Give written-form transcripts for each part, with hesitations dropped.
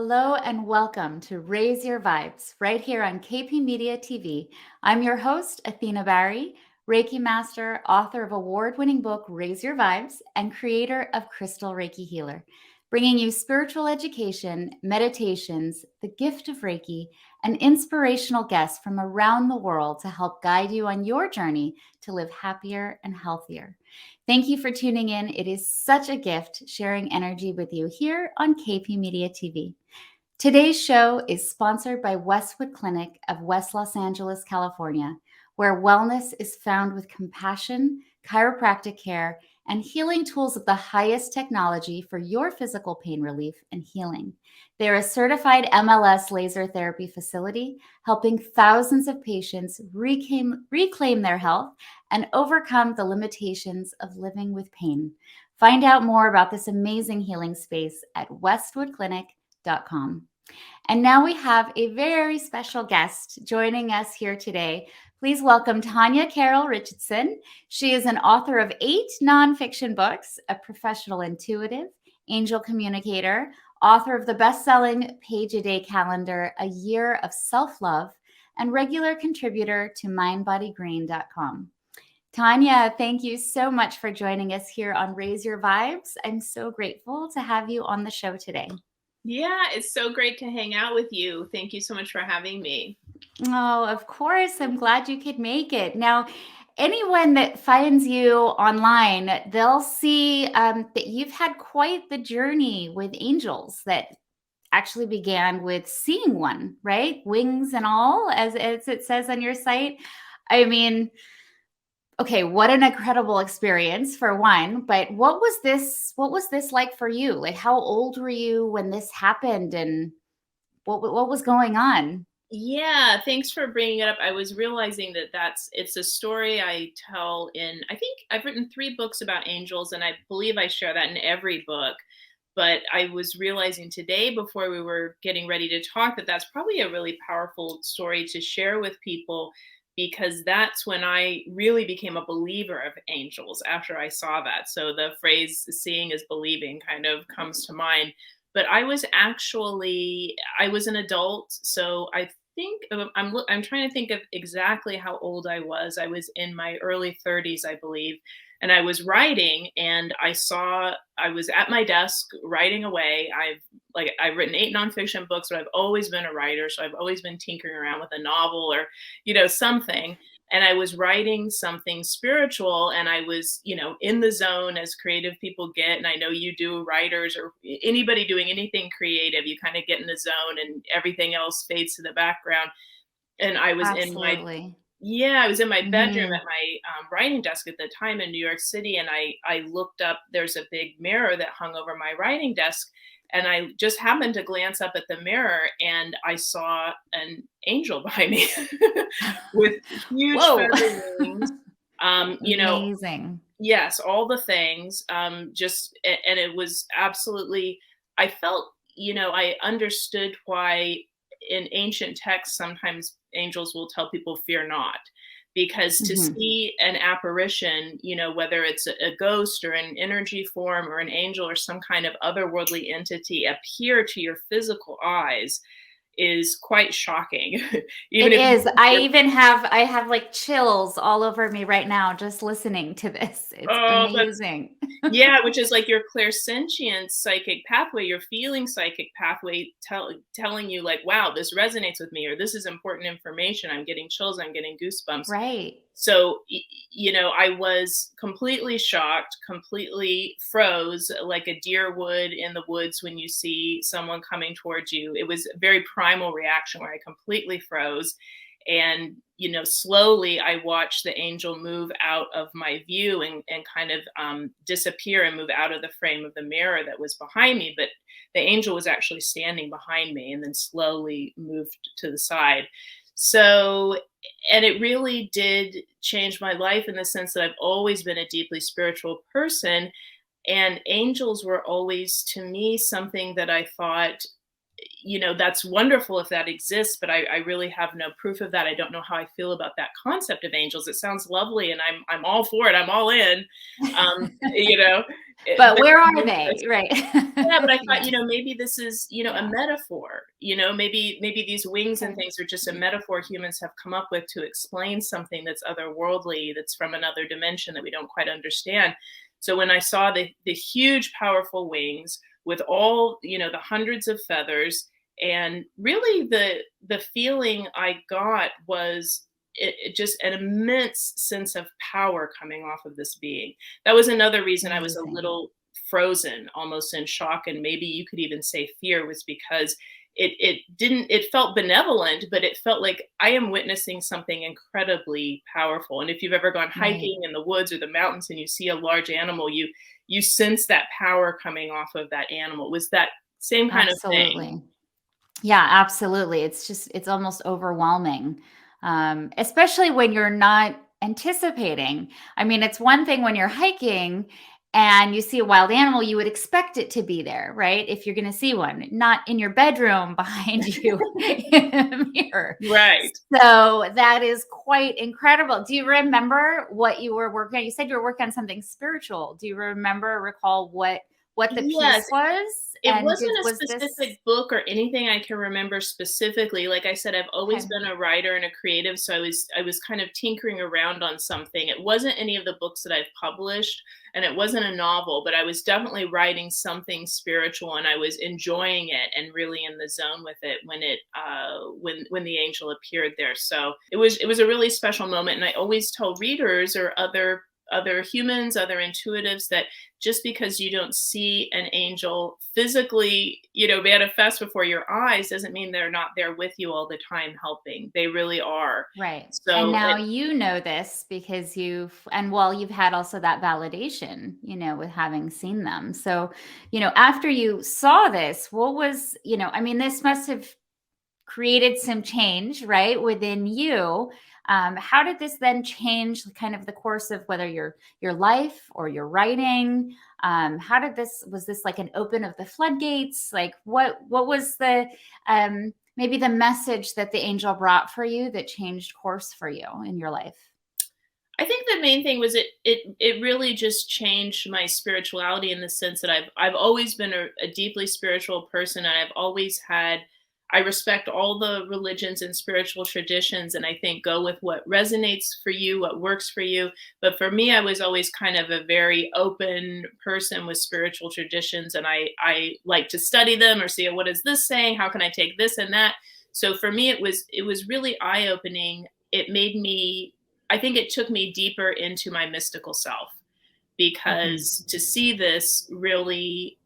Hello and welcome to Raise Your Vibes right here on KP Media TV. I'm your host, Athena Bahri, Reiki Master, author of award-winning book Raise Your Vibes, and creator of Crystal Reiki Healer, bringing you spiritual education, meditations, the gift of Reiki, and inspirational guests from around the world to help guide you on your journey to live happier and healthier. Thank you for tuning in. It is such a gift sharing energy with you here on KP Media TV. Today's show is sponsored by Westwood Clinic of West Los Angeles, California, where wellness is found with compassion, chiropractic care, and healing tools of the highest technology for your physical pain relief and healing. They're a certified MLS laser therapy facility, helping thousands of patients reclaim their health and overcome the limitations of living with pain. Find out more about this amazing healing space at westwoodclinic.com. And now we have a very special guest joining us here today. Please welcome Tanya Carroll Richardson. She is an author of 8 nonfiction books, a professional intuitive, angel communicator, author of the best-selling Page a Day calendar, A Year of Self-Love, and regular contributor to mindbodygreen.com. Tanya, thank you so much for joining us here on Raise Your Vibes. I'm so grateful to have you on the show today. Yeah, it's so great to hang out with you. Thank you so much for having me. Oh, of course. I'm glad you could make it. Now, anyone that finds you online, they'll see that you've had quite the journey with angels that actually began with seeing one, right? Wings and all, as it says on your site. I mean, okay, what an incredible experience for one, but what was this like for you? Like, how old were you when this happened, and what was going on? Yeah, thanks for bringing it up. I was realizing that it's a story I tell I think I've written 3 books about angels, and I believe I share that in every book. But I was realizing today before we were getting ready to talk that that's probably a really powerful story to share with people, because that's when I really became a believer of angels after I saw that. So the phrase seeing is believing kind of comes to mind. But I was an adult, so I think I'm trying to think of exactly how old I was. I was in my early 30s, I believe, and I was writing, and I was at my desk writing away. I've written 8 nonfiction books, but I've always been a writer, so I've always been tinkering around with a novel or something. And I was writing something spiritual, and I was, in the zone as creative people get. And I know you do, writers or anybody doing anything creative, you kind of get in the zone and everything else fades to the background. And I was Absolutely. I was in my bedroom Mhm. at my writing desk at the time in New York City. And I looked up, there's a big mirror that hung over my writing desk. And I just happened to glance up at the mirror, and I saw an angel behind me with huge Whoa. feather wings. Amazing. Yes, all the things. And it was absolutely, I felt, I understood why in ancient texts sometimes angels will tell people fear not, because to Mhm. see an apparition, whether it's a ghost or an energy form or an angel or some kind of otherworldly entity appear to your physical eyes is quite shocking. Even It if is. you I have like chills all over me right now just listening to this. It's oh, that's amazing. yeah, which is like your clairsentient psychic pathway, your feeling psychic pathway telling you like, wow, this resonates with me, or this is important information. I'm getting chills, I'm getting goosebumps. Right. So, I was completely shocked, completely froze like a deer would in the woods when you see someone coming towards you. It was a very primal reaction where I completely froze. And, slowly I watched the angel move out of my view and kind of disappear and move out of the frame of the mirror that was behind me. But the angel was actually standing behind me and then slowly moved to the side. So, and it really did change my life in the sense that I've always been a deeply spiritual person. And angels were always, to me, something that I thought, that's wonderful if that exists, but I really have no proof of that. I don't know how I feel about that concept of angels. It sounds lovely, and I'm all for it. I'm all in. Um, you know, But but where are they? Right. yeah, but I thought, Yes. maybe this is, a Yeah. metaphor. Maybe these wings and Okay. things are just a metaphor humans have come up with to explain something that's otherworldly, that's from another dimension that we don't quite understand. So when I saw the huge, powerful wings with all, the hundreds of feathers, and really the feeling I got was it just an immense sense of power coming off of this being. That was another reason I was a Amazing. little frozen, almost in shock, and maybe you could even say fear, was because it felt benevolent, but it felt like I am witnessing something incredibly powerful. And if you've ever gone Right. hiking in the woods or the mountains and you see a large animal, you sense that power coming off of that animal. It was that same kind of thing. Absolutely. Yeah, absolutely. It's almost overwhelming, especially when you're not anticipating. I mean, it's one thing when you're hiking and you see a wild animal, you would expect it to be there, right? If you're going to see one, not in your bedroom behind you in a mirror. Right. So that is quite incredible. Do you remember what you were working on? You said you were working on something spiritual. Do you recall what the Yes. piece was? It And wasn't a was this specific book or anything I can remember specifically. Like I said, I've always okay? been a writer and a creative, so I was kind of tinkering around on something. It wasn't any of the books that I've published, and it wasn't a novel, but I was definitely writing something spiritual, and I was enjoying it and really in the zone with it when the angel appeared there. So it was a really special moment, and I always tell readers or other humans, other intuitives, that just because you don't see an angel physically, manifest before your eyes, doesn't mean they're not there with you all the time helping. They really are. Right. And So now you know this because you've had also that validation, with having seen them. So, after you saw this, what was, I mean, this must have created some change, right, within you. How did this then change kind of the course of whether your life or your writing? How did this was this like an open of the floodgates? Like what was the maybe the message that the angel brought for you that changed course for you in your life? I think the main thing was it really just changed my spirituality, in the sense that I've always been a deeply spiritual person, and I respect all the religions and spiritual traditions, and I think go with what resonates for you, what works for you. But for me, I was always kind of a very open person with spiritual traditions, and I like to study them or see, what is this saying? How can I take this and that? So for me, it was really eye opening. It made me, I think it took me deeper into my mystical self, Mhm. because to see this really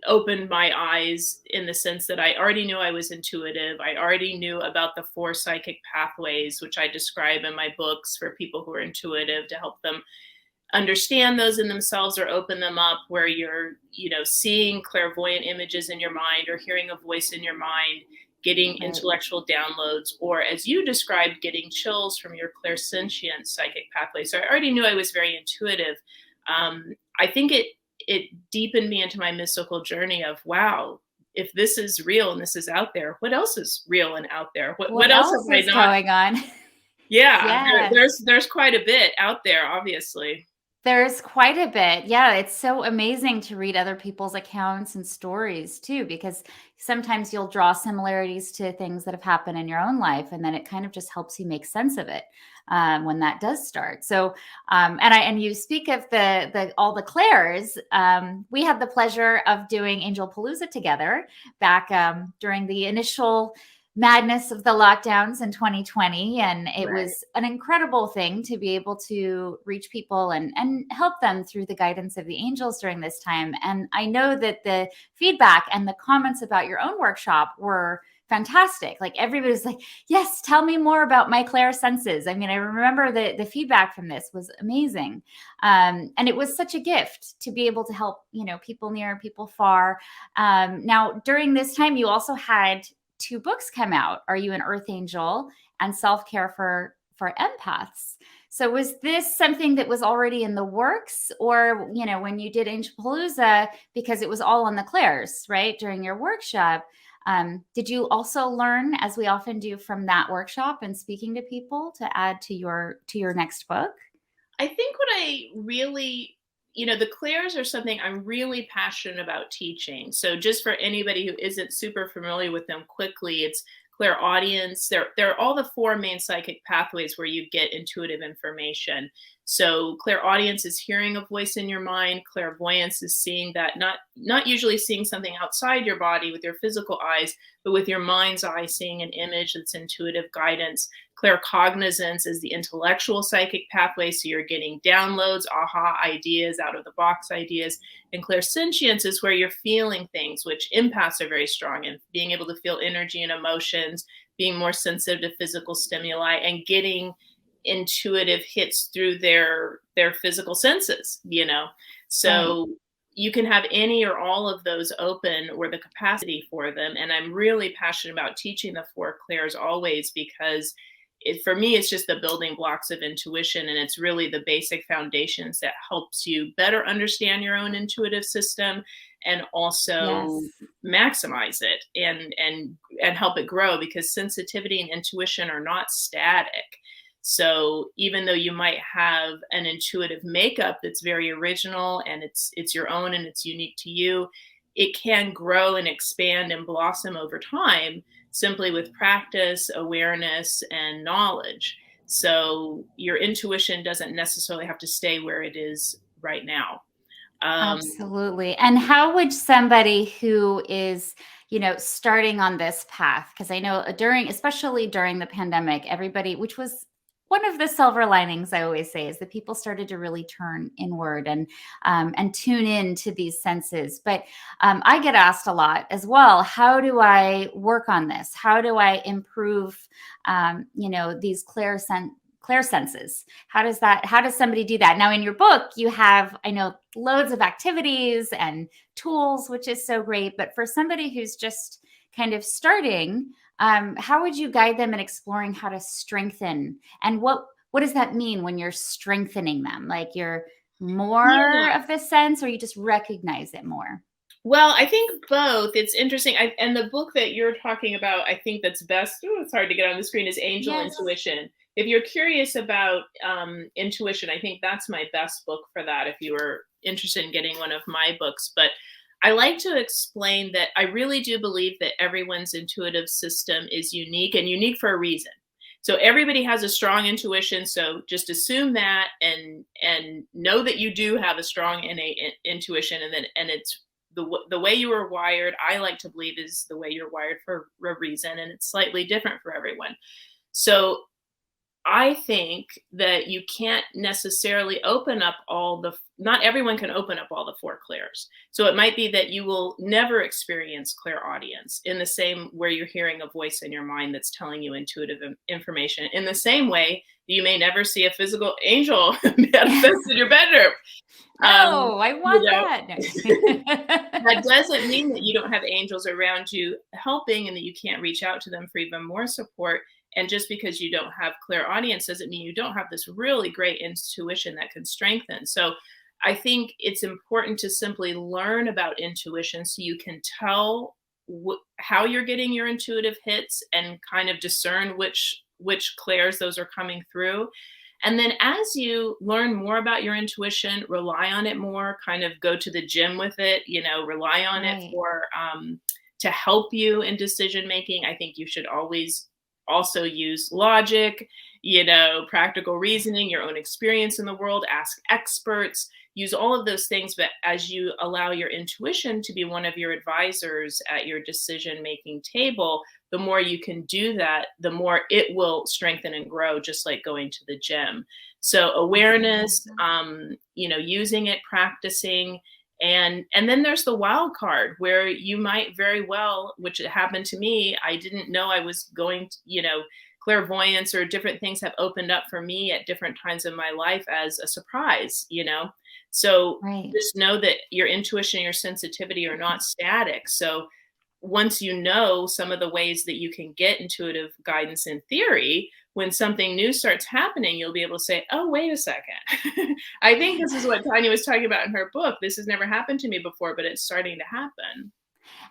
opened my eyes, in the sense that I already knew I was intuitive. I already knew about the four psychic pathways, which I describe in my books for people who are intuitive, to help them understand those in themselves or open them up, where you're, seeing clairvoyant images in your mind, or hearing a voice in your mind, getting Right. intellectual downloads, or as you described, getting chills from your clairsentient psychic pathway. So I already knew I was very intuitive. I think it deepened me into my mystical journey of, wow, if this is real and this is out there, what else is real and out there? What What what else else have I is not? going on? Yeah, Yes. there's quite a bit out there, obviously. There's quite a bit. Yeah, it's so amazing to read other people's accounts and stories too, because sometimes you'll draw similarities to things that have happened in your own life, and then it kind of just helps you make sense of it when that does start. So, and you speak of the all the Claires. We had the pleasure of doing Angel Palooza together back during the initial madness of the lockdowns in 2020, and it Right. was an incredible thing to be able to reach people and help them through the guidance of the angels during this time. And I know that the feedback and the comments about your own workshop were fantastic. Like everybody's like, yes, tell me more about my clair senses. I mean, I remember the feedback from this was amazing. And it was such a gift to be able to help, people near, people far. Now during this time you also had two books come out, Are You an Earth Angel and Self-Care for Empaths. So was this something that was already in the works, or when you did Angel Palooza, because it was all on the clairs, right, during your workshop, did you also learn, as we often do, from that workshop and speaking to people to add to your next book? I think what I really the clairs are something I'm really passionate about teaching. So just for anybody who isn't super familiar with them, quickly, it's clairaudience. They're all the four main psychic pathways where you get intuitive information. So clairaudience is hearing a voice in your mind. Clairvoyance is seeing that, not usually seeing something outside your body with your physical eyes, but with your mind's eye, seeing an image that's intuitive guidance. Claircognizance is the intellectual psychic pathway, so you're getting downloads, aha ideas, out of the box ideas. And clairsentience is where you're feeling things, which empaths are very strong in, being able to feel energy and emotions, being more sensitive to physical stimuli, and getting intuitive hits through their physical senses. Right. So you can have any or all of those open, or the capacity for them. And I'm really passionate about teaching the four clairs always, because for me, it's just the building blocks of intuition, and it's really the basic foundations that helps you better understand your own intuitive system, and also Yes. maximize it, and help it grow, because sensitivity and intuition are not static. So even though you might have an intuitive makeup that's very original, and it's your own and it's unique to you, it can grow and expand and blossom over time, simply with practice, awareness, and knowledge. So your intuition doesn't necessarily have to stay where it is right now. Um, Absolutely. And how would somebody who is, starting on this path, because I know especially during the pandemic, everybody, which was one of the silver linings I always say, is that people started to really turn inward and tune in to these senses. But I get asked a lot as well, how do I work on this? How do I improve, these clear senses? How does somebody do that? Now, in your book, you have, I know, loads of activities and tools, which is so great. But for somebody who's just kind of starting, how would you guide them in exploring how to strengthen? And what does that mean when you're strengthening them? Like, you're more yeah. of the sense, or you just recognize it more? Well, I think both. It's interesting. And the book that you're talking about, I think that's best. Ooh, it's hard to get on the screen. Is Angel Yes. Intuition. If you're curious about intuition, I think that's my best book for that. If you were interested in getting one of my books, but I like to explain that I really do believe that everyone's intuitive system is unique, and unique for a reason. So everybody has a strong intuition. So just assume that, and know that you do have a strong innate intuition, and it's the way you were wired. I like to believe is the way you're wired for a reason, and it's slightly different for everyone. So I think that you can't necessarily open up not everyone can open up all the four clairs. So it might be that you will never experience clairaudience, in the same where you're hearing a voice in your mind that's telling you intuitive information. In the same way, you may never see a physical angel manifest in your bedroom. No, I You want know, that. No. that doesn't mean that you don't have angels around you helping, and that you can't reach out to them for even more support. And just because you don't have clairaudience doesn't mean you don't have this really great intuition that can strengthen. So I think it's important to simply learn about intuition, so you can tell how you're getting your intuitive hits, and kind of discern which clairs those are coming through. And then as you learn more about your intuition, rely on it more, kind of go to the gym with it, rely on it Right. for to help you in decision making. I think you should always also use logic, practical reasoning, your own experience in the world, ask experts, use all of those things. But as you allow your intuition to be one of your advisors at your decision making table, the more you can do that, the more it will strengthen and grow, just like going to the gym. So awareness, Absolutely. using it, practicing. And then there's the wild card, where you might very well, which happened to me, I didn't know I was going to, clairvoyance or different things have opened up for me at different times in my life as a surprise. So Right. just know that your intuition and your sensitivity are not static. So once you know some of the ways that you can get intuitive guidance in theory, when something new starts happening, you'll be able to say, oh, wait a second. I think this is what Tanya was talking about in her book. This has never happened to me before, but it's starting to happen.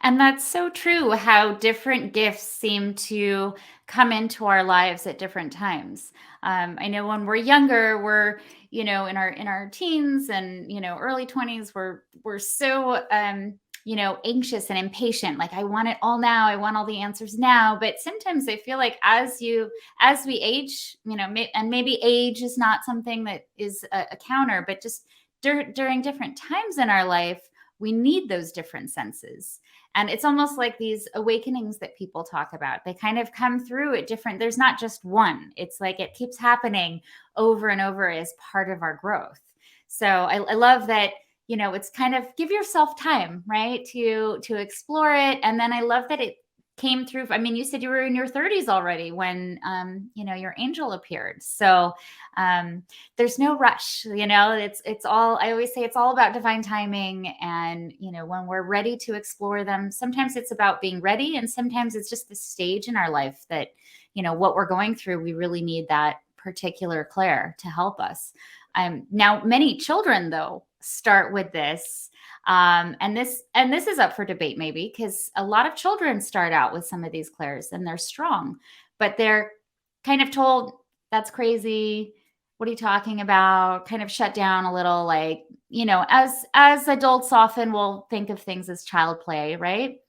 And that's so true, how different gifts seem to come into our lives at different times. I know when we're younger, we're, in our teens and, early 20s, we're so, anxious and impatient. Like, I want it all now. I want all the answers now. But sometimes I feel like as we age, and maybe age is not something that is a counter, but just during different times in our life, we need those different senses. And it's almost like these awakenings that people talk about. They kind of come through at different, there's not just one. It's like it keeps happening over and over as part of our growth. So I love that, it's kind of give yourself time, right, to explore it. And then I love that it came through. I mean, you said you were in your 30s already when, your angel appeared. So there's no rush, it's all, I always say it's all about divine timing. And, when we're ready to explore them, sometimes it's about being ready. And sometimes it's just the stage in our life that, what we're going through, we really need that particular Claire to help us. Now, many children, though, start with this. And this is up for debate, maybe, because a lot of children start out with some of these clairs and they're strong, but they're kind of told, that's crazy. What are you talking about? Kind of shut down a little, like, as adults often will think of things as child play, right?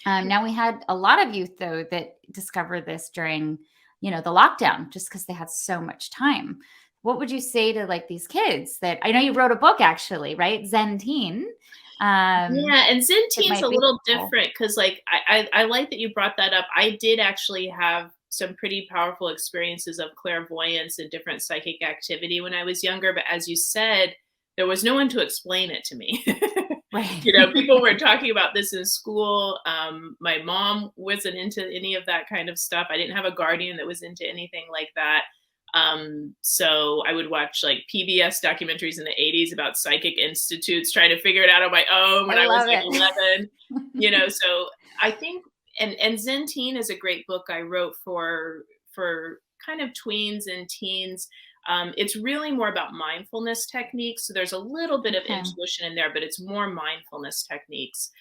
Now, we had a lot of youth, though, that discovered this during, the lockdown, just because they had so much time. What would you say to like these kids that, I know you wrote a book, actually, right? Zen Teen. Yeah, and Zen Teen's a be little helpful. different because, like, I like that you brought that up. I did actually have some pretty powerful experiences of clairvoyance and different psychic activity when I was younger. But as you said, there was no one to explain it to me. Right. People were talking about this in school. My mom wasn't into any of that kind of stuff. I didn't have a guardian that was into anything like that. So I would watch like PBS documentaries in the 80s about psychic institutes, trying to figure it out on my own when I I was love like it. 11, so I think, and Zen Teen is a great book I wrote for kind of tweens and teens. It's really more about mindfulness techniques. So there's a little bit of Okay. intuition in there, but it's more mindfulness techniques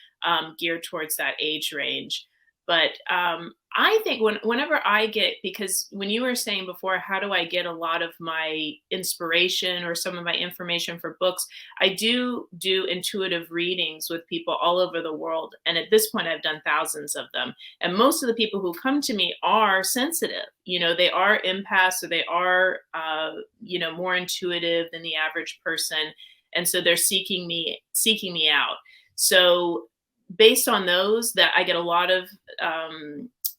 geared towards that age range. But I think whenever I get, because when you were saying before, how do I get a lot of my inspiration or some of my information for books? I do intuitive readings with people all over the world. And at this point, I've done thousands of them. And most of the people who come to me are sensitive. They are empaths, or they are, more intuitive than the average person. And so they're seeking me out. So based on those, that I get a lot of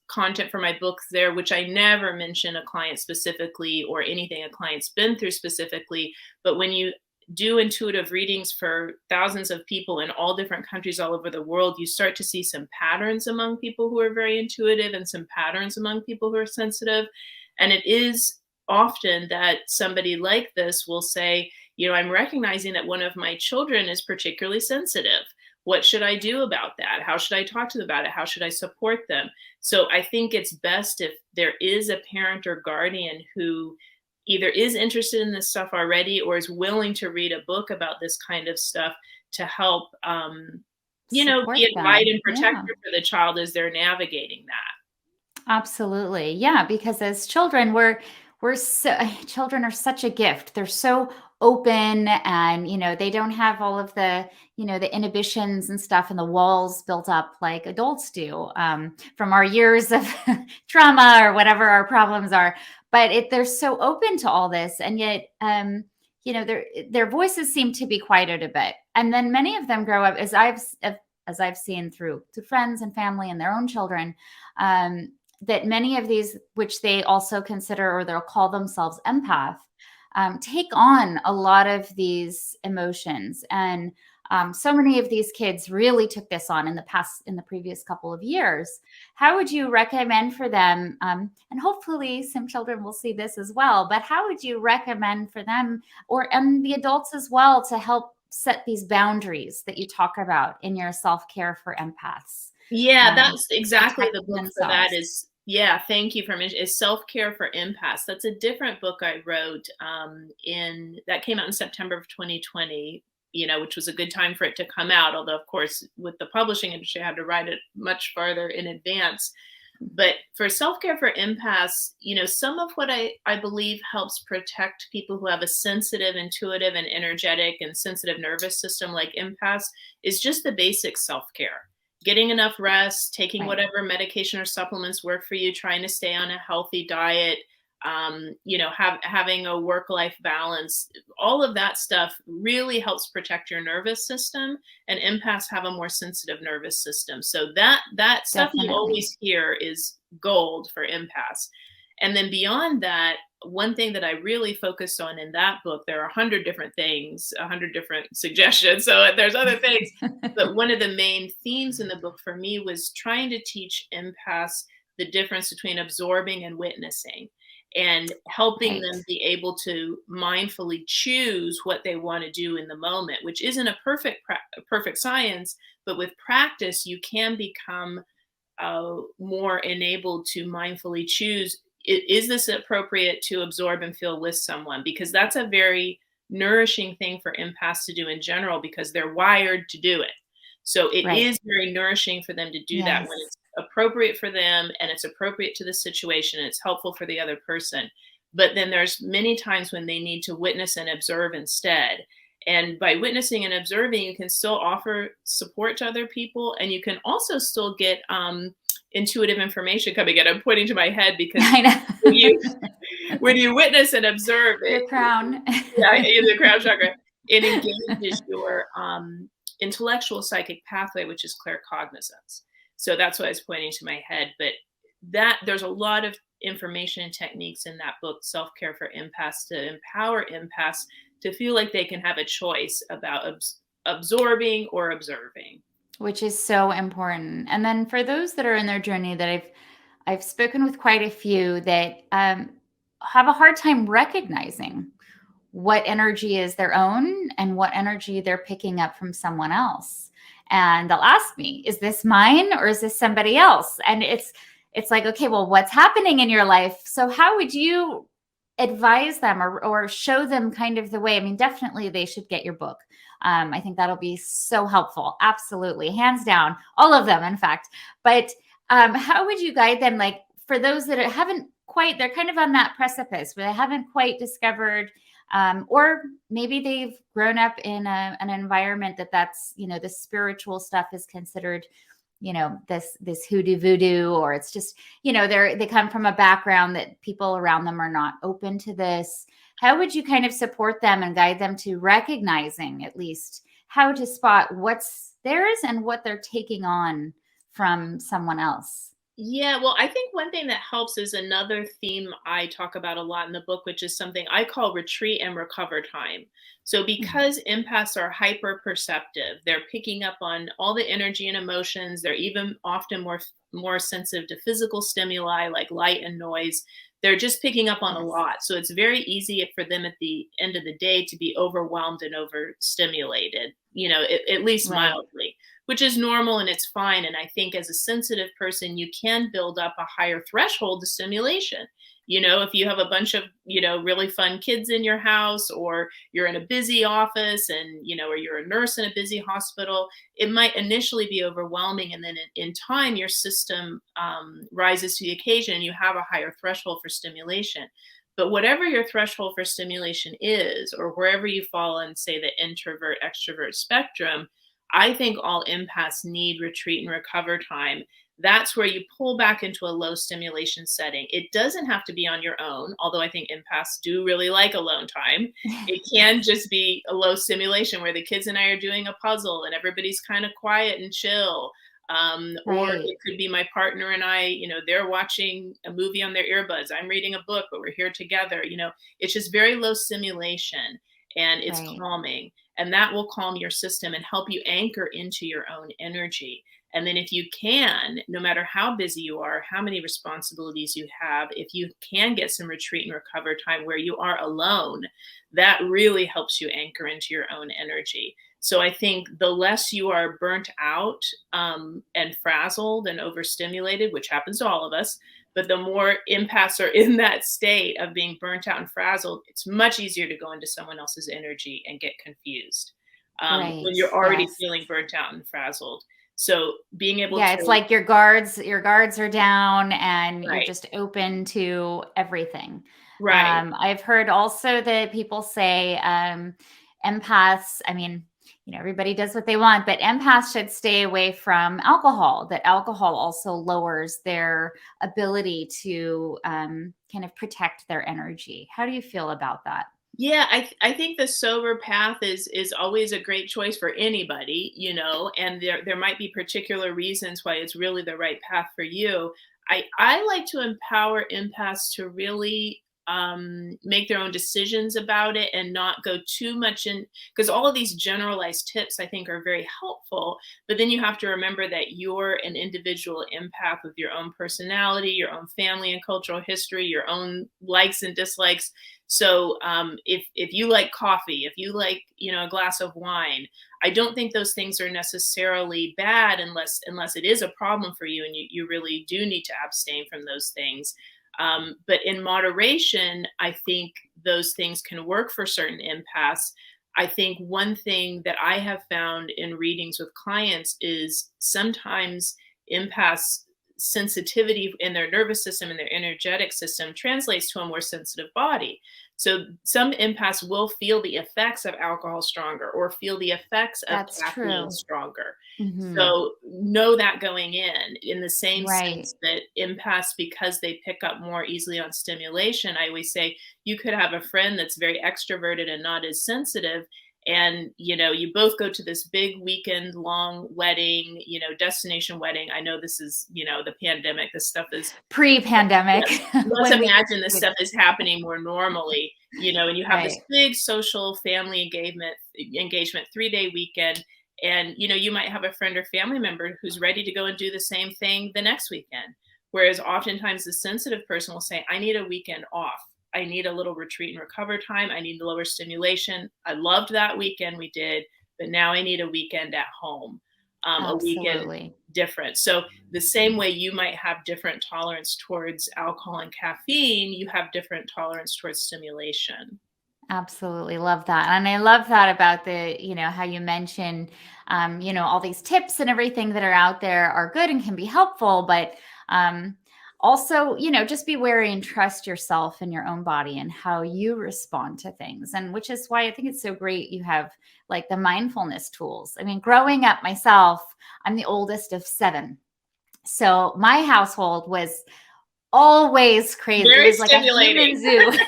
content for my books there, which I never mention a client specifically or anything a client's been through specifically. But when you do intuitive readings for thousands of people in all different countries all over the world, you start to see some patterns among people who are very intuitive and some patterns among people who are sensitive. And it is often that somebody like this will say, I'm recognizing that one of my children is particularly sensitive. What should I do about that? How should I talk to them about it? How should I support them? So I think it's best if there is a parent or guardian who either is interested in this stuff already or is willing to read a book about this kind of stuff to help, Support be a guide them. and Yeah. protector for the child as they're navigating that. Absolutely. Yeah, because as children, we're so children are such a gift. They're so open, and they don't have all of the, the inhibitions and stuff and the walls built up like adults do, from our years of trauma or whatever our problems are. But they're so open to all this, and yet, their voices seem to be quieted a bit. And then many of them grow up, as I've seen through to friends and family and their own children, that many of these, which they also consider, or they'll call themselves empath, take on a lot of these emotions. And so many of these kids really took this on in the previous couple of years. How would you recommend for them? And hopefully some children will see this as well, but how would you recommend for them, and the adults as well, to help set these boundaries that you talk about in your self-care for empaths? Yeah, that's exactly the Protecting book for that. themselves. Yeah, thank you for mentioning, is Self-Care for Empaths. That's a different book I wrote, in that came out in September of 2020, which was a good time for it to come out. Although, of course, with the publishing industry, I had to write it much farther in advance. But for self-care for empaths, some of what I believe helps protect people who have a sensitive, intuitive, and energetic and sensitive nervous system like empaths is just the basic self-care. Getting enough rest, taking Right. whatever medication or supplements work for you, trying to stay on a healthy diet, having a work-life balance. All of that stuff really helps protect your nervous system, and empaths have a more sensitive nervous system. So that stuff you Definitely. always hear is gold for empaths. And then beyond that, one thing that I really focused on in that book, there are 100 different things, 100 different suggestions. So there's other things, but one of the main themes in the book for me was trying to teach empaths the difference between absorbing and witnessing, and helping Right. them be able to mindfully choose what they want to do in the moment, which isn't a perfect science, but with practice you can become more enabled to mindfully choose, is this appropriate to absorb and feel with someone, because that's a very nourishing thing for empaths to do in general because they're wired to do it. So it Right. is very nourishing for them to do that when Yes. it's appropriate for them and it's appropriate to the situation and it's helpful for the other person. But then there's many times when they need to witness and observe instead. And by witnessing and observing, you can still offer support to other people, and you can also still get intuitive information coming in. I'm pointing to my head because I when you know. when you witness and observe it, Your crown. yeah, in the crown chakra, it engages your intellectual psychic pathway, which is claircognizance. So that's why I was pointing to my head. But that there's a lot of information and techniques in that book, Self Care for Empaths, to empower empaths to feel like they can have a choice about absorbing or observing. Which is so important. And then for those that are in their journey that I've spoken with quite a few that have a hard time recognizing what energy is their own and what energy they're picking up from someone else. And they'll ask me, is this mine or is this somebody else? And it's like, okay, well, what's happening in your life? So how would you advise them or show them kind of the way? I mean, definitely they should get your book. I think that'll be so helpful. Absolutely. Hands down. All of them, in fact. But how would you guide them? Like for those that haven't quite, they're kind of on that precipice where they haven't quite discovered or maybe they've grown up in an environment that's the spiritual stuff is considered this hoodoo voodoo, or it's just they come from a background that people around them are not open to this. How would you kind of support them and guide them to recognizing at least how to spot what's theirs and what they're taking on from someone else? Yeah, well, I think one thing that helps is another theme I talk about a lot in the book, which is something I call retreat and recover time. So, Mhm. because empaths are hyper perceptive, they're picking up on all the energy and emotions. They're even often more sensitive to physical stimuli like light and noise. They're just picking up on a Yes. lot. So, it's very easy for them at the end of the day to be overwhelmed and overstimulated, at least Right. mildly, which is normal and it's fine. And I think as a sensitive person, you can build up a higher threshold to stimulation. If you have a bunch of, really fun kids in your house, or you're in a busy office and, or you're a nurse in a busy hospital, it might initially be overwhelming. And then in time, your system rises to the occasion and you have a higher threshold for stimulation. But whatever your threshold for stimulation is, or wherever you fall on, say, the introvert extrovert spectrum, I think all empaths need retreat and recover time. That's where you pull back into a low stimulation setting. It doesn't have to be on your own, although I think empaths do really like alone time. It can Yes. just be a low stimulation where the kids and I are doing a puzzle and everybody's kind of quiet and chill. Or Right. it could be my partner and I, they're watching a movie on their earbuds. I'm reading a book, but we're here together. It's just very low stimulation and it's Right. calming, and that will calm your system and help you anchor into your own energy. And then if you can, no matter how busy you are, how many responsibilities you have, if you can get some retreat and recover time where you are alone, that really helps you anchor into your own energy. So I think the less you are burnt out and frazzled and overstimulated, which happens to all of us, but the more empaths are in that state of being burnt out and frazzled, it's much easier to go into someone else's energy and get confused when Right. you're already Yes. feeling burnt out and frazzled. So being able Yeah, it's to, like your guards are down and you're right, just open to everything. right. I've heard also that people say empaths, I mean, everybody does what they want, but empaths should stay away from alcohol, that alcohol also lowers their ability to kind of protect their energy. How do you feel about that? Yeah, I think the sober path is always a great choice for anybody, and there might be particular reasons why it's really the right path for you. I like to empower empaths to really make their own decisions about it and not go too much in, because all of these generalized tips I think are very helpful, but then you have to remember that you're an individual empath with your own personality, your own family and cultural history, your own likes and dislikes. So if you like coffee, if you like a glass of wine, I don't think those things are necessarily bad unless it is a problem for you and you really do need to abstain from those things. But in moderation, I think those things can work for certain empaths. I think one thing that I have found in readings with clients is sometimes empaths sensitivity in their nervous system and their energetic system translates to a more sensitive body. So some empaths will feel the effects of alcohol stronger or feel the effects of That's caffeine true. stronger. Hmm. So know that going in the same Right. sense that empaths, because they pick up more easily on stimulation, I always say you could have a friend that's very extroverted and not as sensitive, and you both go to this big weekend long wedding, destination wedding. I know this is the pandemic, this stuff is, Pre-pandemic yes, let's when we imagine this could. stuff is happening more normally, and you have this Right. big social family engagement 3-day weekend, and you might have a friend or family member who's ready to go and do the same thing the next weekend, whereas oftentimes the sensitive person will say, I need a weekend off, I need a little retreat and recover time, I need lower stimulation, I loved that weekend we did, but now I need a weekend at home, a weekend Absolutely. different. So the same way you might have different tolerance towards alcohol and caffeine, you have different tolerance towards stimulation. Absolutely love that. And I love that about how you mention, all these tips and everything that are out there are good and can be helpful, but um, also, just be wary and trust yourself and your own body and how you respond to things. And which is why I think it's so great you have like the mindfulness tools. I mean, growing up myself, I'm the oldest of seven. So my household was always crazy. It Very was like a stimulating. human zoo.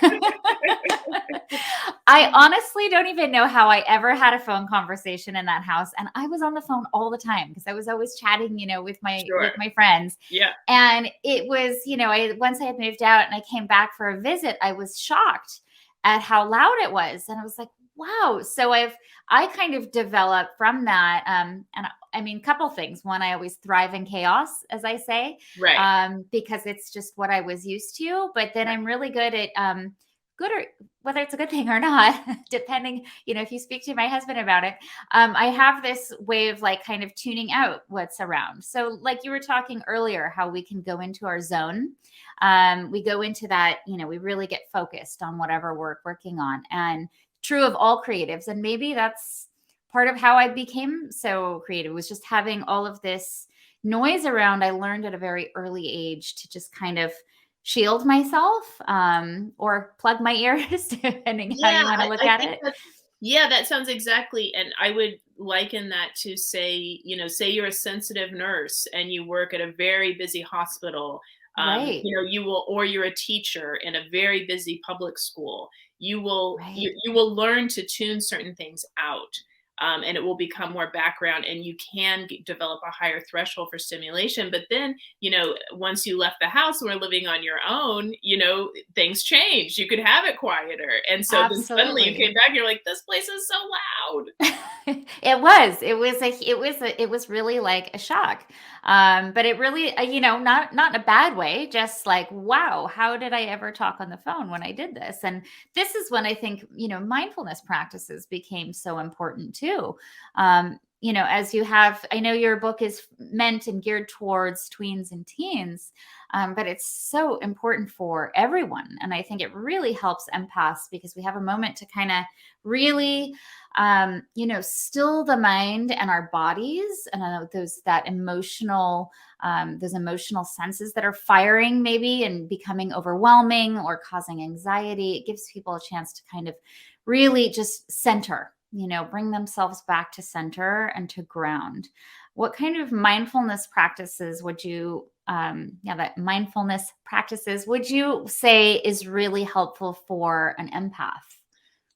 I honestly don't even know how I ever had a phone conversation in that house, and I was on the phone all the time because I was always chatting, with my Sure. friends. Yeah. And it was, I once I had moved out and I came back for a visit, I was shocked at how loud it was, and I was like, wow. So I kind of developed from that, and I mean, couple things. One, I always thrive in chaos, as I say, Right. because it's just what I was used to. But then Right. I'm really good at good or whether it's a good thing or not, depending, if you speak to my husband about it, I have this way of like kind of tuning out what's around. So, like you were talking earlier, how we can go into our zone. We go into that, we really get focused on whatever we're working on. And true of all creatives. And maybe that's part of how I became so creative, was just having all of this noise around. I learned at a very early age to just kind of shield myself, or plug my ears, depending how Yeah, you want to look I at think it. that, yeah, that sounds exactly. And I would liken that to say, say you're a sensitive nurse and you work at a very busy hospital. Right, You will, or you're a teacher in a very busy public school. right. You will learn to tune certain things out. And it will become more background, and you can develop a higher threshold for stimulation. But then, once you left the house and were living on your own, things changed. You could have it quieter. And so then suddenly you came Absolutely. back and you're like, this place is so loud. It was really like a shock. But it really, not in a bad way, just like, wow, how did I ever talk on the phone when I did this? And this is when I think, mindfulness practices became so important too. as you have, I know your book is meant and geared towards tweens and teens, but it's so important for everyone. And I think it really helps empaths because we have a moment to kind of really, still the mind and our bodies and those emotional senses that are firing maybe and becoming overwhelming or causing anxiety. It gives people a chance to kind of really just center, bring themselves back to center and to ground. What kind of mindfulness practices would you would you say is really helpful for an empath?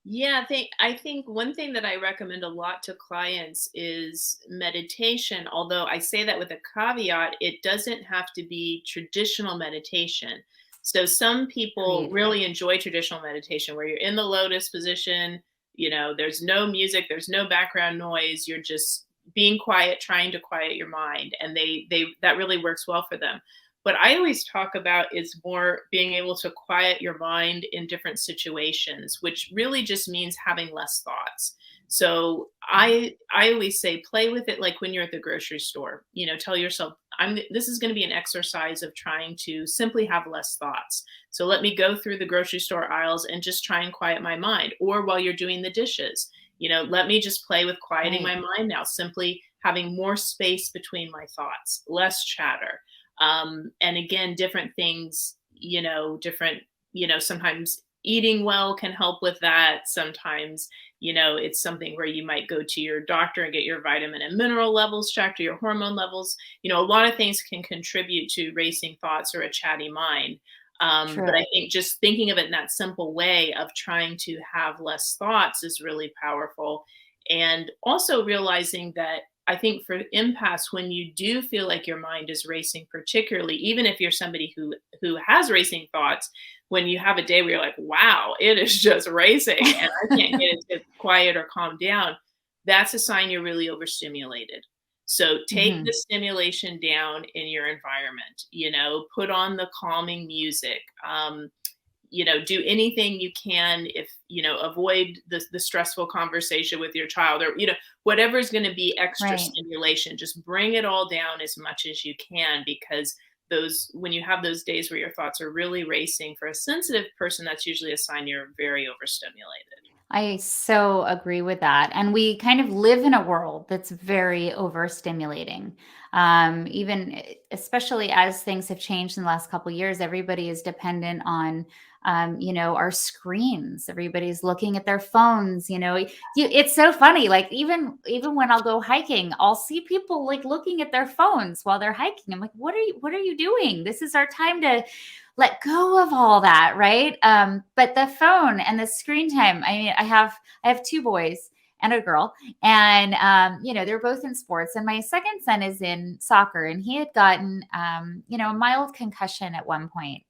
Yeah, I think one thing that I recommend a lot to clients is meditation. Although I say that with a caveat, it doesn't have to be traditional meditation. So some people Agreed. really enjoy traditional meditation where you're in the lotus position, there's no music, there's no background noise, you're just being quiet, trying to quiet your mind, and they that really works well for them. What I always talk about is more being able to quiet your mind in different situations, which really just means having less thoughts. So I always say play with it like when you're at the grocery store. Tell yourself, this is going to be an exercise of trying to simply have less thoughts. So let me go through the grocery store aisles and just try and quiet my mind. Or while you're doing the dishes, let me just play with quieting Right. my mind now, simply having more space between my thoughts, less chatter. And again, different things, sometimes eating well can help with that. Sometimes, it's something where you might go to your doctor and get your vitamin and mineral levels checked or your hormone levels. A lot of things can contribute to racing thoughts or a chatty mind. But True. I think just thinking of it in that simple way of trying to have less thoughts is really powerful. And also realizing that I think for empaths, when you do feel like your mind is racing, particularly even if you're somebody who has racing thoughts, when you have a day where you're like, wow, it is just racing and I can't get it to quiet or calm down, that's a sign you're really overstimulated. So take the Mhm. stimulation down in your environment, put on the calming music. Do anything you can, if avoid the stressful conversation with your child, or whatever is going to be extra Right. stimulation, just bring it all down as much as you can, because those when you have those days where your thoughts are really racing, for a sensitive person, that's usually a sign you're very overstimulated. I so agree with that. And we kind of live in a world that's very overstimulating. Especially as things have changed in the last couple of years, everybody is dependent on, our screens. Everybody's looking at their phones. It's so funny. Like even when I'll go hiking, I'll see people like looking at their phones while they're hiking. I'm like, what are you doing? This is our time to let go of all that, right? But the phone and the screen time. I mean, I have two boys and a girl, and they're both in sports. And my second son is in soccer, and he had gotten a mild concussion at one point.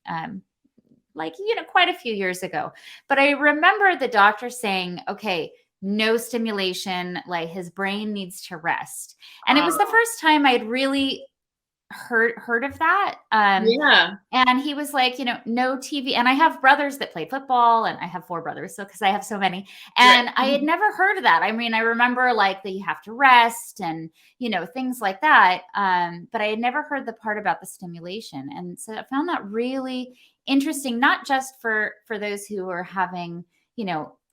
Quite a few years ago. But I remember the doctor saying, okay, no stimulation, like his brain needs to rest. And it was the Uh, first time I'd really heard of that. yeah, And he was like, no TV. And I have brothers that play football, and I have four brothers, so because I have so many. right. And I had never heard of that. I mean, I remember like that you have to rest and things like that. But I had never heard the part about the stimulation, and so I found that really interesting, not just for those who are having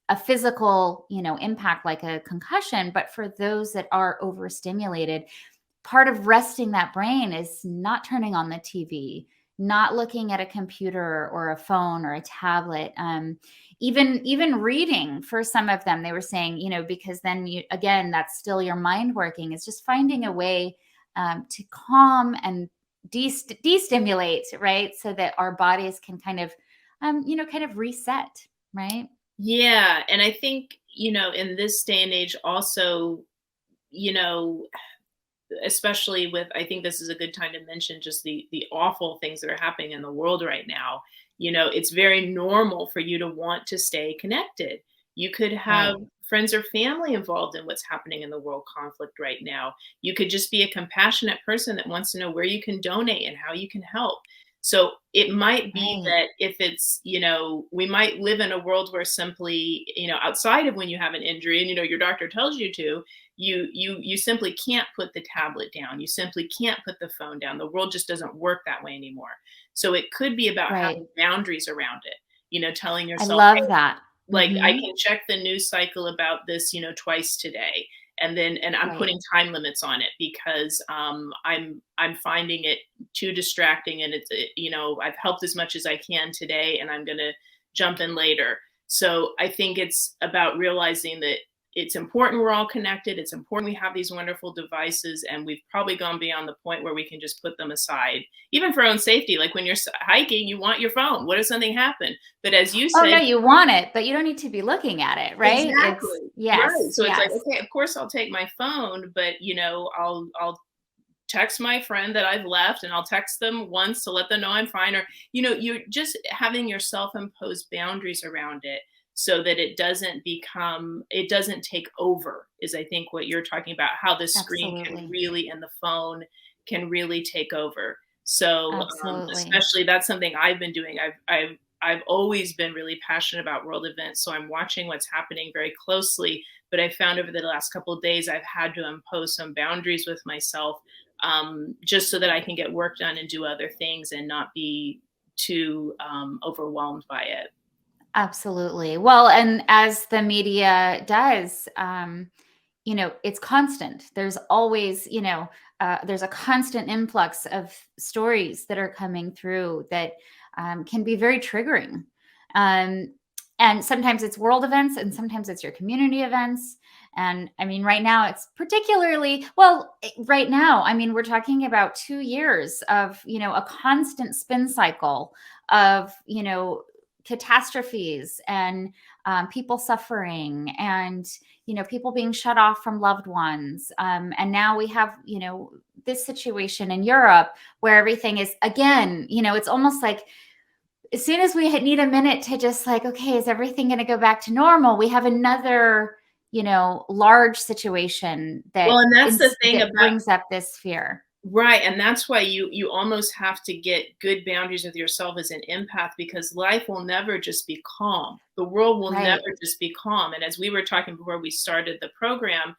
a physical impact like a concussion, but for those that are overstimulated. Part of resting that brain is not turning on the TV, not looking at a computer or a phone or a tablet. Even reading for some of them, they were saying, because then again, that's still your mind working. It's just finding a way to calm and destimulate, right? So that our bodies can kind of reset, right? Yeah, and I think in this day and age also, you know especially with, I think this is a good time to mention just the awful things that are happening in the world right now. It's very normal for you to want to stay connected. You could have Right. friends or family involved in what's happening in the world conflict right now. You could just be a compassionate person that wants to know where you can donate and how you can help. So it might be Right. that if it's, we might live in a world where simply, outside of when you have an injury and, your doctor tells you to, you simply can't put the tablet down. You simply can't put the phone down. The world just doesn't work that way anymore. So it could be about Right. having boundaries around it, telling I yourself, love that. like, I Hmm. can check the news cycle about this, twice today. And I'm Right. putting time limits on it because I'm finding it too distracting, and I've helped as much as I can today, and I'm gonna jump in later. So I think it's about realizing that it's important we're all connected. It's important we have these wonderful devices, and we've probably gone beyond the point where we can just put them aside, even for our own safety. Like when you're hiking, you want your phone. What if something happened? But as you Oh said, no, you want it, but you don't need to be looking at it, right? It's exactly. Right. yes, So it's like, yes. okay, of course I'll take my phone, but I'll text my friend that I've left, and I'll text them once to let them know I'm fine. Or, you're just having your self-imposed boundaries around it so that it doesn't take over, is I think what you're talking about, how the screen can Absolutely. really, and the phone can really take over. So, Absolutely. especially that's something I've been doing. I've always been really passionate about world events, so I'm watching what's happening very closely. But I found over the last couple of days, I've had to impose some boundaries with myself, just so that I can get work done and do other things and not be too overwhelmed by it. Absolutely. Well, and as the media does, it's constant. There's always, there's a constant influx of stories that are coming through that can be very triggering. Um, and sometimes it's world events, and sometimes it's your community events. And I mean, right now it's particularly well, right now, I mean, we're talking about 2 years of, a constant spin cycle of, catastrophes and people suffering and people being shut off from loved ones, and now we have this situation in Europe where everything is again, it's almost like as soon as we need a minute to just like, okay, is everything going to go back to normal, we have another large situation Well, and that's the thing that about brings up this fear. right, and that's why you almost have to get good boundaries with yourself as an empath, because life will never just be calm. The world will never Right. just be calm. And as we were talking before we started the program,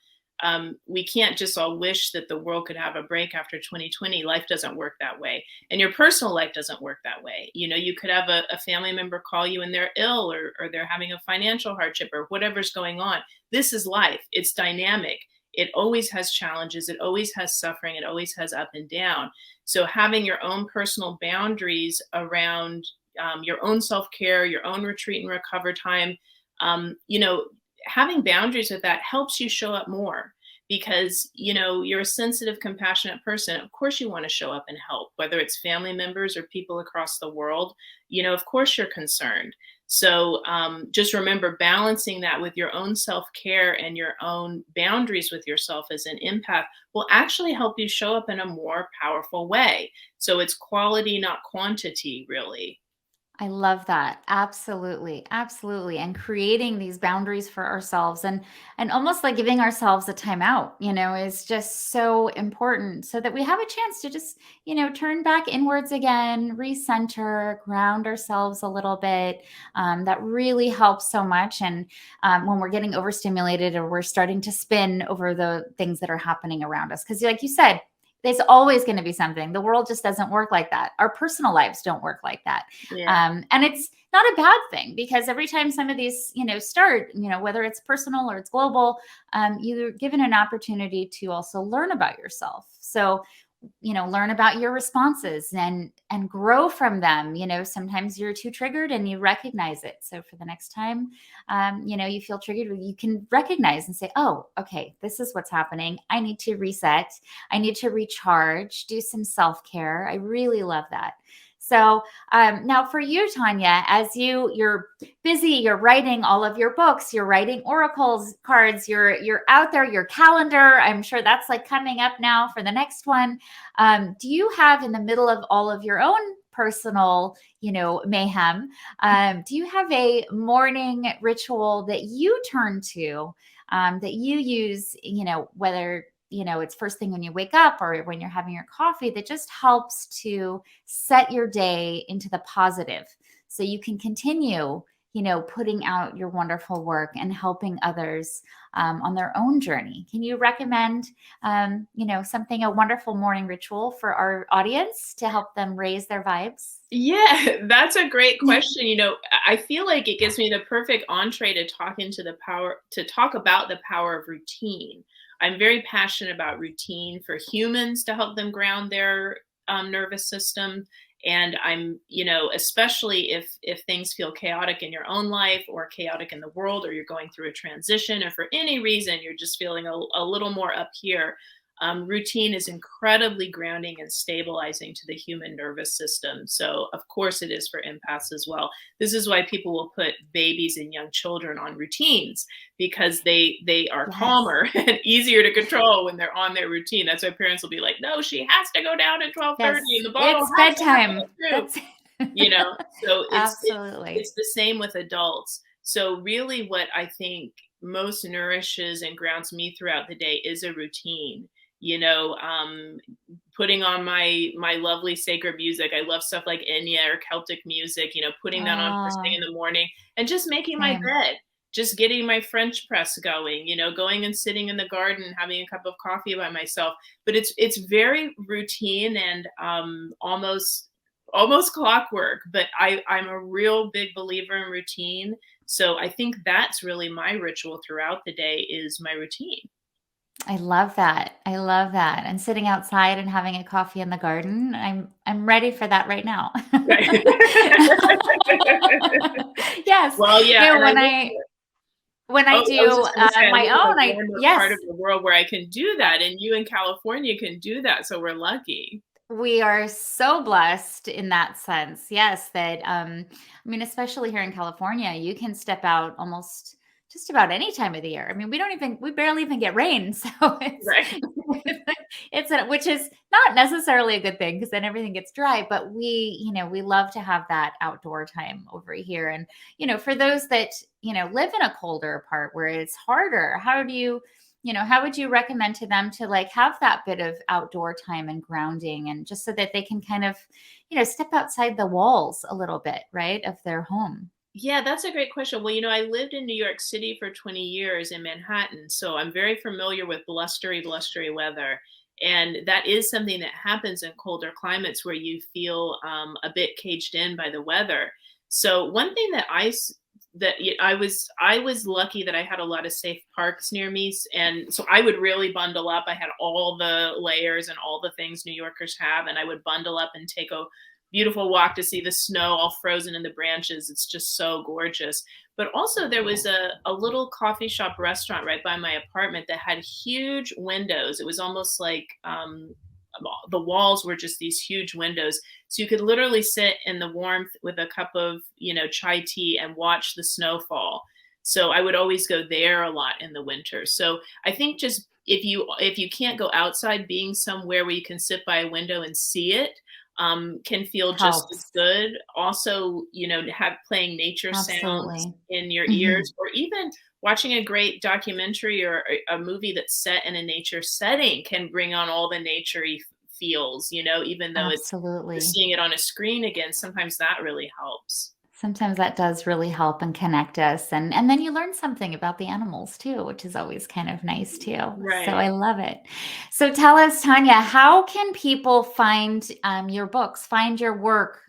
we can't just all wish that the world could have a break after 2020. Life doesn't work that way, and your personal life doesn't work that way. You could have a family member call you and they're ill, or they're having a financial hardship, or whatever's going on. This is life. It's dynamic. It always has challenges, it always has suffering, it always has up and down. So having your own personal boundaries around your own self-care, your own retreat and recover time, having boundaries with that helps you show up more, because you're a sensitive, compassionate person. Of course you want to show up and help, whether it's family members or people across the world. Of course you're concerned. So just remember, balancing that with your own self-care and your own boundaries with yourself as an empath will actually help you show up in a more powerful way. So it's quality, not quantity, really. I love that. Absolutely. Absolutely. And creating these boundaries for ourselves and almost like giving ourselves a timeout, is just so important so that we have a chance to just, turn back inwards again, recenter, ground ourselves a little bit. That really helps so much. And when we're getting overstimulated or we're starting to spin over the things that are happening around us, because like you said, there's always going to be something. The world just doesn't work like that. Our personal lives don't work like that. Yeah. And it's not a bad thing, because every time some of these, start, whether it's personal or it's global, you're given an opportunity to also learn about yourself. So learn about your responses and grow from them. Sometimes you're too triggered and you recognize it, so for the next time you feel triggered, you can recognize and say, oh, okay, this is what's happening. I need to reset. I need to recharge, do some self-care. I really love that. So now for you, Tanya, as you're busy, you're writing all of your books, you're writing oracles cards, you're out there, your calendar, I'm sure that's like coming up now for the next one. Do you have, in the middle of all of your own personal, mayhem, do you have a morning ritual that you turn to, that you use, whether it's first thing when you wake up or when you're having your coffee, that just helps to set your day into the positive so you can continue, putting out your wonderful work and helping others on their own journey. Can you recommend, something, a wonderful morning ritual for our audience to help them raise their vibes? Yeah, that's a great question. I feel like it gives me the perfect entree to talk about the power of routine. I'm very passionate about routine for humans to help them ground their nervous system. And I'm, especially if things feel chaotic in your own life or chaotic in the world, or you're going through a transition, or for any reason you're just feeling a little more up here. Routine is incredibly grounding and stabilizing to the human nervous system. So, of course, it is for empaths as well. This is why people will put babies and young children on routines, because they are Yes. calmer and easier to control when they're on their routine. That's why parents will be like, "No, she has to go down at 12:30, Yes. and the bottle It's has to have bedtime. milk too." That's You know, so absolutely. it's the same with adults. So really, what I think most nourishes and grounds me throughout the day is a routine. you know um Putting on my lovely sacred music. I love stuff like Enya or Celtic music, putting that on first thing Oh, in the morning, and just making my same. bed, just getting my French press going, going and sitting in the garden, having a cup of coffee by myself. But it's very routine and almost clockwork. But I'm a real big believer in routine. So I think that's really my ritual throughout the day, is my routine. I love that. I love that. And sitting outside and having a coffee in the garden, I'm ready for that right now. Right. Yes. Well, yeah, and I When live I oh, I was do just gonna say, I my live in a own, I warmer part of yes. the world where I can do that, and you in California can do that, so we're lucky. We are so blessed in that sense. Yes, that I mean, especially here in California, you can step out almost just about any time of the year. I mean, we barely even get rain, so Right. which is not necessarily a good thing because then everything gets dry, but we love to have that outdoor time over here. And for those that, live in a colder part where it's harder, how would you recommend to them to like have that bit of outdoor time and grounding, and just so that they can kind of, step outside the walls a little bit, right, of their home? Yeah, that's a great question. Well, I lived in New York City for 20 years in Manhattan, so I'm very familiar with blustery weather. And that is something that happens in colder climates, where you feel a bit caged in by the weather. So one thing I was lucky that I had a lot of safe parks near me, and so I would really bundle up. I had all the layers and all the things New Yorkers have, and I would bundle up and take a beautiful walk to see the snow all frozen in the branches. It's just so gorgeous. But also, there was a little coffee shop restaurant right by my apartment that had huge windows. It was almost like the walls were just these huge windows. So you could literally sit in the warmth with a cup of, chai tea and watch the snowfall. So I would always go there a lot in the winter. So I think just if you can't go outside, being somewhere where you can sit by a window and see it can feel just as Helps. good. Also, have playing nature sounds Absolutely. in your Mhm. ears, or even watching a great documentary or a movie that's set in a nature setting can bring on all the naturey feels, even though it's just Absolutely. seeing it on a screen again, sometimes that really helps. Sometimes that does really help and connect us, and then you learn something about the animals too, which is always kind of nice too. So I Right. love it. So tell us, Tanya, how can people find your books, find your work?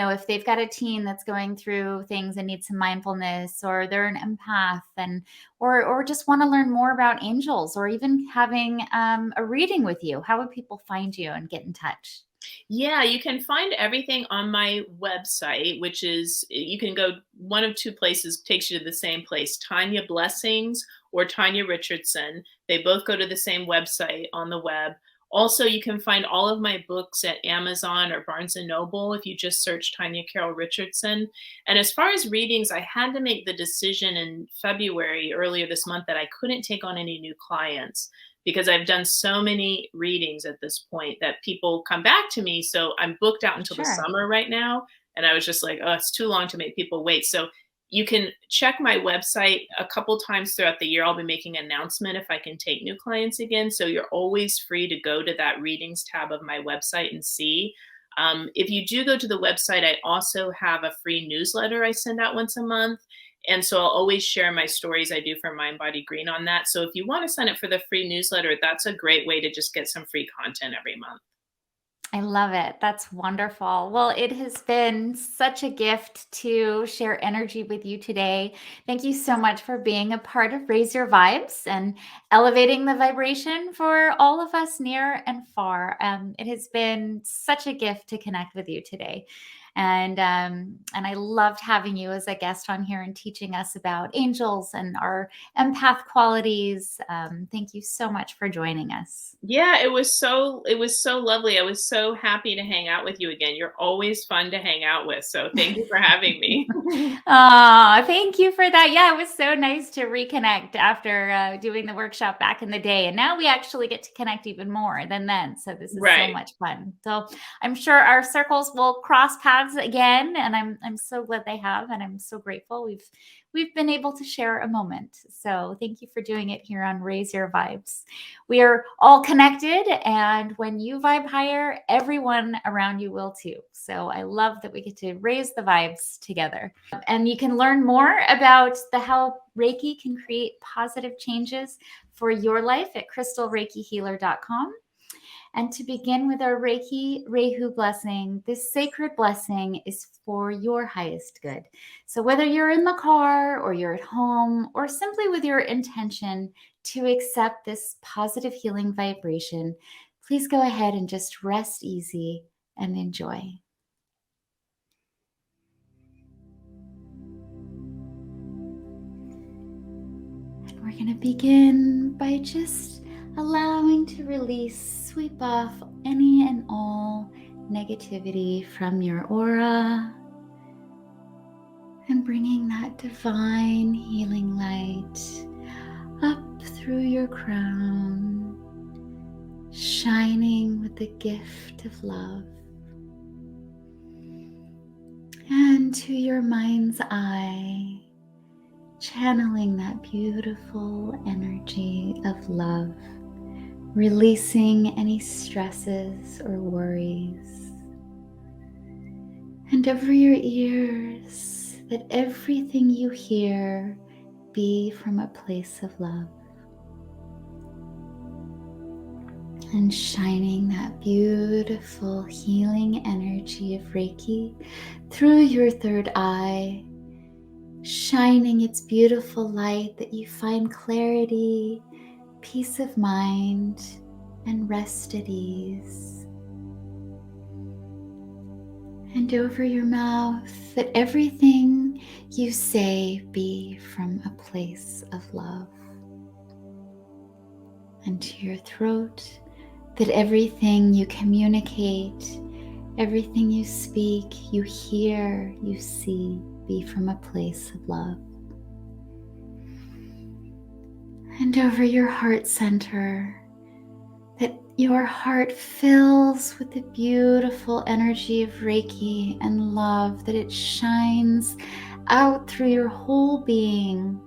If they've got a teen that's going through things and needs some mindfulness, or they're an empath, and or just want to learn more about angels, or even having a reading with you, how would people find you and get in touch? Yeah, you can find everything on my website, which is you can go one of two places, takes you to the same place, Tanya Blessings or Tanya Richardson. They both go to the same website on the web. Also, you can find all of my books at Amazon or Barnes and Noble if you just search Tanya Carroll Richardson. And as far as readings, I had to make the decision in February, earlier this month, that I couldn't take on any new clients, because I've done so many readings at this point that people come back to me. So I'm booked out until the Sure. summer right now. And I was just like, oh, it's too long to make people wait. So you can check my website a couple times throughout the year. I'll be making an announcement if I can take new clients again. So you're always free to go to that readings tab of my website and see. If you do go to the website, I also have a free newsletter I send out once a month. And so I'll always share my stories I do for Mind Body Green on that. So if you want to sign up for the free newsletter, that's a great way to just get some free content every month. I love it. That's wonderful. Well, it has been such a gift to share energy with you today. Thank you so much for being a part of Raise Your Vibes and elevating the vibration for all of us near and far. It has been such a gift to connect with you today. And I loved having you as a guest on here and teaching us about angels and our empath qualities. Thank you so much for joining us. Yeah, it was so lovely. I was so happy to hang out with you again. You're always fun to hang out with. So thank you for having me. Thank you for that. Yeah, it was so nice to reconnect after doing the workshop back in the day. And now we actually get to connect even more than then. So this is so Right. much fun. So I'm sure our circles will cross paths again. And I'm so glad they have. And I'm so grateful we've been able to share a moment. So thank you for doing it here on Raise Your Vibes. We are all connected, and when you vibe higher, everyone around you will too. So I love that we get to raise the vibes together. And you can learn more about how Reiki can create positive changes for your life at crystalreikihealer.com. And to begin with our Reiju blessing, this sacred blessing is for your highest good. So whether you're in the car or you're at home or simply with your intention to accept this positive healing vibration, please go ahead and just rest easy and enjoy. And we're going to begin by just allowing to release, sweep off any and all negativity from your aura and bringing that divine healing light up through your crown, shining with the gift of love, and to your mind's eye, channeling that beautiful energy of love, releasing any stresses or worries. And over your ears, that everything you hear be from a place of love. And shining that beautiful healing energy of Reiki through your third eye, shining its beautiful light that you find clarity, peace of mind, and rest at ease. And over your mouth, that everything you say be from a place of love. And to your throat, that everything you communicate, everything you speak, you hear, you see, be from a place of love. And over your heart center, that your heart fills with the beautiful energy of Reiki and love, that it shines out through your whole being,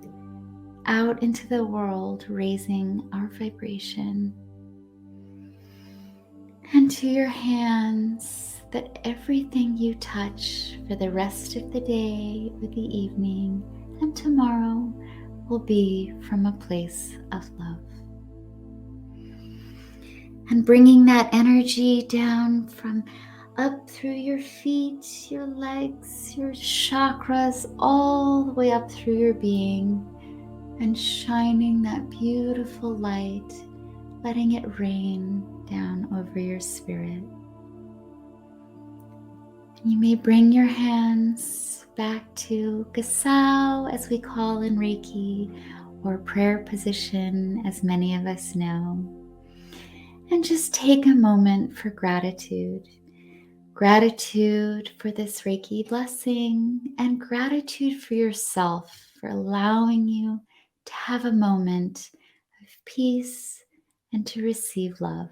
out into the world, raising our vibration. And to your hands, that everything you touch for the rest of the day or the evening and tomorrow will be from a place of love. And bringing that energy down from up through your feet, your legs, your chakras, all the way up through your being, and shining that beautiful light, letting it rain down over your spirit. And you may bring your hands back to Gasao, as we call in Reiki, or prayer position, as many of us know. And just take a moment for gratitude. Gratitude for this Reiki blessing, and gratitude for yourself for allowing you to have a moment of peace and to receive love.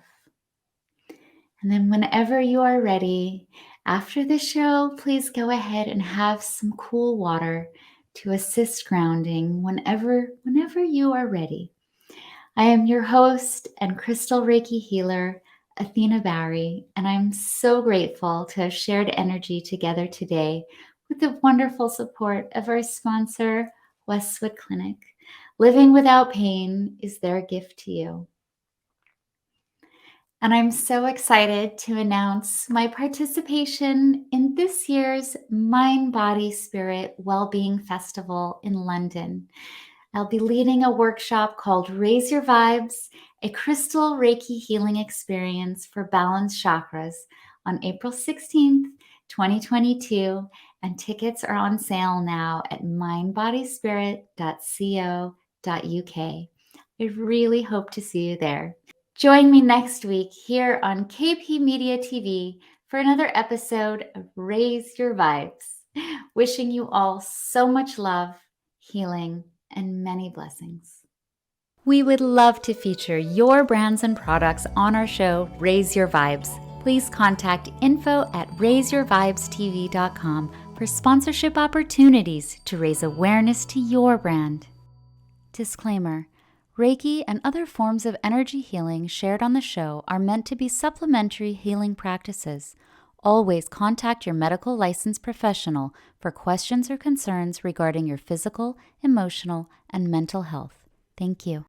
And then whenever you are ready, after the show, please go ahead and have some cool water to assist grounding whenever you are ready. I am your host and crystal Reiki healer, Athena Barry, and I'm so grateful to have shared energy together today with the wonderful support of our sponsor, Westwood Clinic. Living without pain is their gift to you. And I'm so excited to announce my participation in this year's Mind, Body, Spirit Wellbeing Festival in London. I'll be leading a workshop called Raise Your Vibes, a crystal Reiki healing experience for balanced chakras on April 16th, 2022. And tickets are on sale now at mindbodyspirit.co.uk. I really hope to see you there. Join me next week here on KP Media TV for another episode of Raise Your Vibes. Wishing you all so much love, healing, and many blessings. We would love to feature your brands and products on our show, Raise Your Vibes. Please contact info@raiseyourvibestv.com for sponsorship opportunities to raise awareness to your brand. Disclaimer: Reiki and other forms of energy healing shared on the show are meant to be supplementary healing practices. Always contact your medical licensed professional for questions or concerns regarding your physical, emotional, and mental health. Thank you.